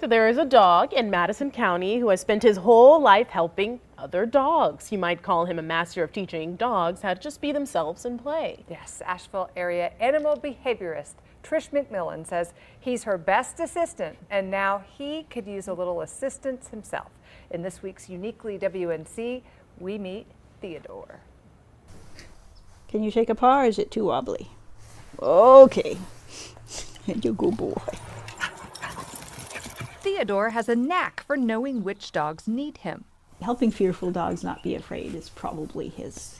So there is a dog in Madison County who has spent his whole life helping other dogs. You might call him a master of teaching dogs how to just be themselves and play. Yes, Asheville area animal behaviorist Trish McMillan says he's her best assistant, and now he could use a little assistance himself. In this week's Uniquely WNC, we meet Theodore. Can you shake a paw or is it too wobbly? Okay. And you go boy. Theodore has a knack for knowing which dogs need him. Helping fearful dogs not be afraid is probably his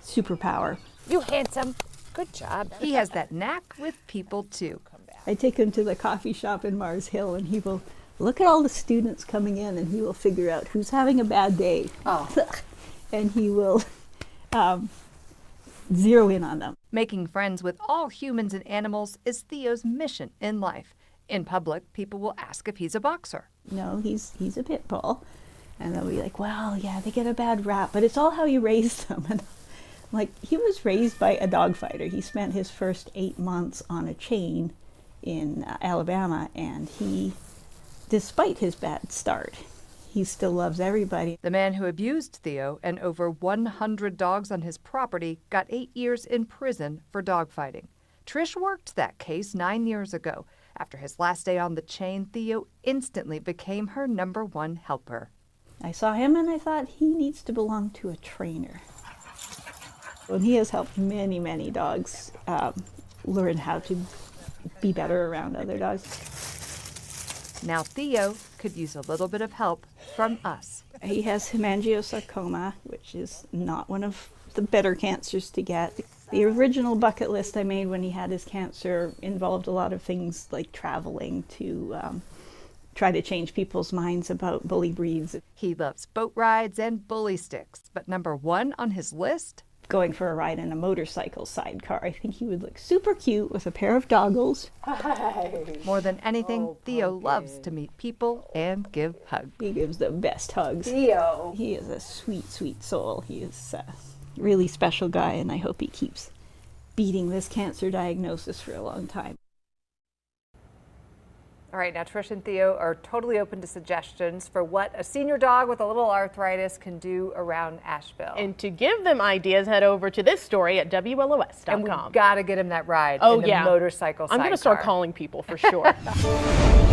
superpower. You handsome. Good job. He has that knack with people too. I take him to the coffee shop in Mars Hill and he will look at all the students coming in and he will figure out who's having a bad day. Oh. And he will zero in on them. Making friends with all humans and animals is Theo's mission in life. In public, people will ask if he's a boxer. No, he's a pit bull. And they'll be like, well, yeah, they get a bad rap, but it's all how you raise them. And like, he was raised by a dog fighter. He spent his first 8 months on a chain in Alabama, and he, despite his bad start, he still loves everybody. The man who abused Theo and over 100 dogs on his property got 8 years in prison for dogfighting. Trish worked that case 9 years ago. After his last day on the chain, Theo instantly became her #1 helper. I saw him and I thought he needs to belong to a trainer. And he has helped many, many dogs learn how to be better around other dogs. Now Theo could use a little bit of help from us. He has hemangiosarcoma, which is not one of the better cancers to get. The original bucket list I made when he had his cancer involved a lot of things like traveling to try to change people's minds about bully breeds. He loves boat rides and bully sticks, but #1 on his list? Going for a ride in a motorcycle sidecar. I think he would look super cute with a pair of goggles. Hi. More than anything, Theo loves to meet people and give hugs. He gives the best hugs. Theo. He is a sweet, sweet soul. He is a really special guy, and I hope he keeps beating this cancer diagnosis for a long time. All right, now Trish and Theo are totally open to suggestions for what a senior dog with a little arthritis can do around Asheville. And to give them ideas, head over to this story at WLOS.com. And we've got to get him that ride in the motorcycle sidecar. I'm going to start calling people for sure.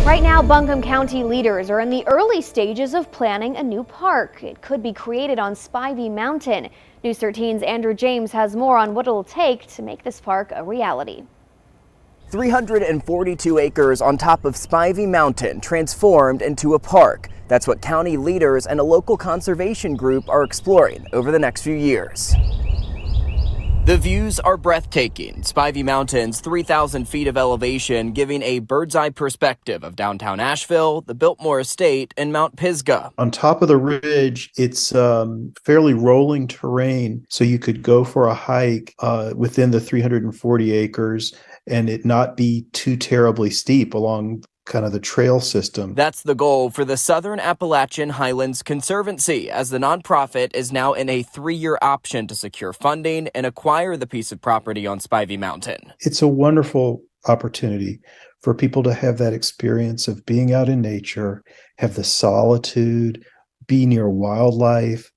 Right now, Buncombe County leaders are in the early stages of planning a new park. It could be created on Spivey Mountain. News 13's Andrew James has more on what it'll take to make this park a reality. 342 acres on top of Spivey Mountain transformed into a park. That's what county leaders and a local conservation group are exploring over the next few years. The views are breathtaking. Spivey Mountain's 3,000 feet of elevation giving a bird's eye perspective of downtown Asheville, the Biltmore Estate, and Mount Pisgah. On top of the ridge, it's fairly rolling terrain, so you could go for a hike within the 340 acres and it not be too terribly steep along kind of the trail system. That's the goal for the Southern Appalachian Highlands Conservancy, as the nonprofit is now in a 3-year option to secure funding and acquire the piece of property on Spivey Mountain. It's a wonderful opportunity for people to have that experience of being out in nature, have the solitude, be near wildlife,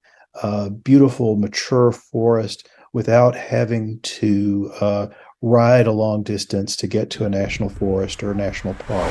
beautiful, mature forest without having to ride a long distance to get to a national forest or a national park.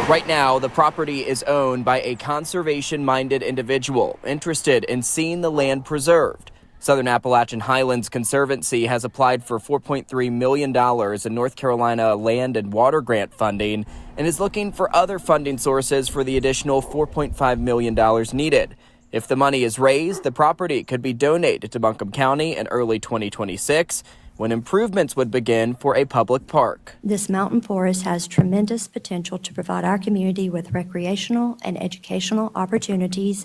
Right now, the property is owned by a conservation-minded individual interested in seeing the land preserved. Southern Appalachian Highlands Conservancy has applied for $4.3 million in North Carolina land and water grant funding and is looking for other funding sources for the additional $4.5 million needed. If the money is raised, the property could be donated to Buncombe County in early 2026, when improvements would begin for a public park. This mountain forest has tremendous potential to provide our community with recreational and educational opportunities,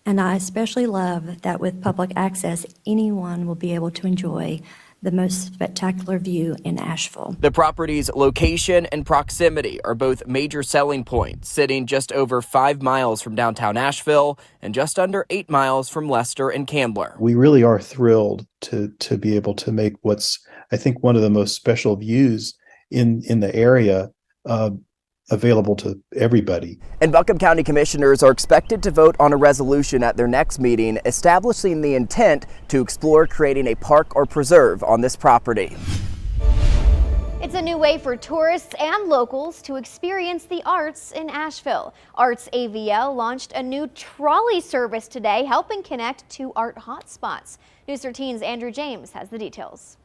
and I especially love that with public access, anyone will be able to enjoy the most spectacular view in Asheville. The property's location and proximity are both major selling points, sitting just over 5 miles from downtown Asheville and just under 8 miles from Leicester and Cambler. We really are thrilled to be able to make what's, I think, one of the most special views in the area available to everybody. And Buncombe County commissioners are expected to vote on a resolution at their next meeting establishing the intent to explore creating a park or preserve on this property. It's a new way for tourists and locals to experience the arts in Asheville. Arts AVL launched a new trolley service today, helping connect to art hotspots. News 13's Andrew James has the details.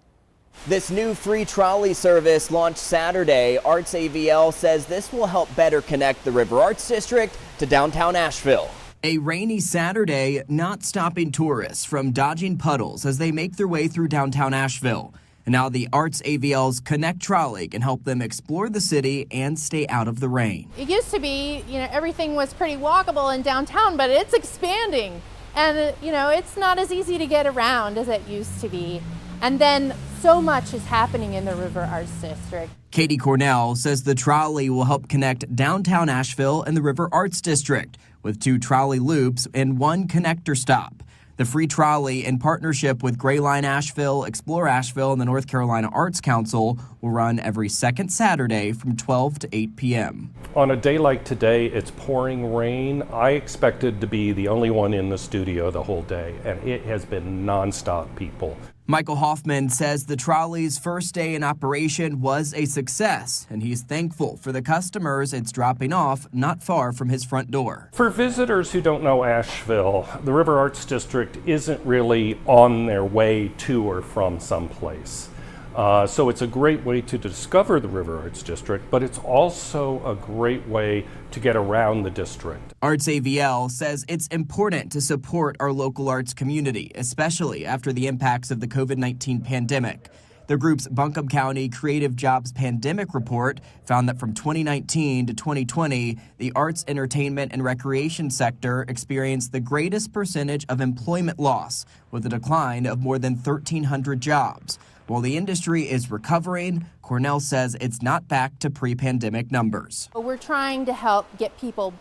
This new free trolley service launched Saturday. Arts AVL says this will help better connect the River Arts District to downtown Asheville. A rainy Saturday, not stopping tourists from dodging puddles as they make their way through downtown Asheville. And now the Arts AVL's Connect Trolley can help them explore the city and stay out of the rain. It used to be, everything was pretty walkable in downtown, but it's expanding. And, it's not as easy to get around as it used to be. And then so much is happening in the River Arts District. Katie Cornell says the trolley will help connect downtown Asheville and the River Arts District with 2 trolley loops and 1 connector stop. The free trolley, in partnership with Gray Line Asheville, Explore Asheville, and the North Carolina Arts Council, will run every second Saturday from 12 to 8 p.m. On a day like today, it's pouring rain. I expected to be the only one in the studio the whole day, and it has been nonstop people. Michael Hoffman says the trolley's first day in operation was a success, and he's thankful for the customers it's dropping off not far from his front door. For visitors who don't know Asheville, the River Arts District isn't really on their way to or from someplace. So it's a great way to discover the River Arts District, but it's also a great way to get around the district. Arts AVL says it's important to support our local arts community, especially after the impacts of the COVID-19 pandemic. The group's Buncombe County Creative Jobs Pandemic Report found that from 2019 to 2020, the arts, entertainment, and recreation sector experienced the greatest percentage of employment loss, with a decline of more than 1,300 jobs. While the industry is recovering, Cornell says it's not back to pre-pandemic numbers. We're trying to help get people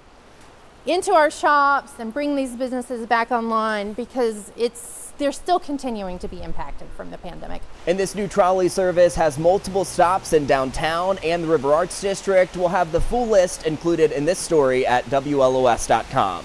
into our shops and bring these businesses back online because they're still continuing to be impacted from the pandemic. And this new trolley service has multiple stops in downtown and the River Arts District. We'll have the full list included in this story at WLOS.com.